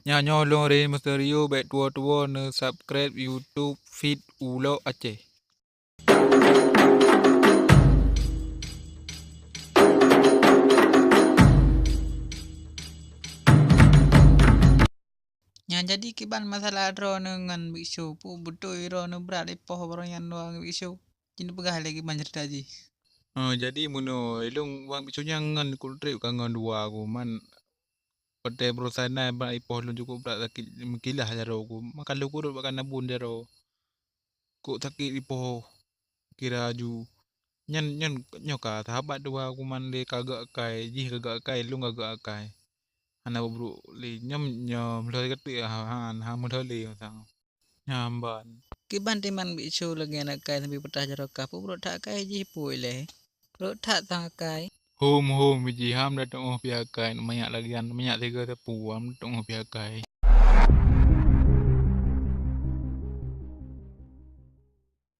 Nhà nhỏ lo re Mysterio bet tua ne subscribe YouTube feed Ulo Aceh. Nya jadi kiban masalah ro dengan bisu pu betul ro ne berat lepoh orang yang doang bisu. Cini pegah lagi ban cerita ji. Jadi muno ilung wang bisu ngan kultrip kangan dua aku man pada perusahaan na ba ipoh lun cukup berat sakit mekilah jaro aku. Makan lu kurut makan nabun jaro. Kok sakit ipoh kira ju. Nyan nyan nyoka sahabat dua aku man le kagak kai ji kagak kai lu kagak kai. Ana bro le nyam nyam le kete han ha mun le sang. Nyamban. Kiban timan bisu lagi anak kai sampai petah jaro ka pu bro tak kai ji pui le. Bro tak tang kai. Home biji ham dah tengok pihak kai banyak lagi an banyak tiga tepuam tengok pihak kai.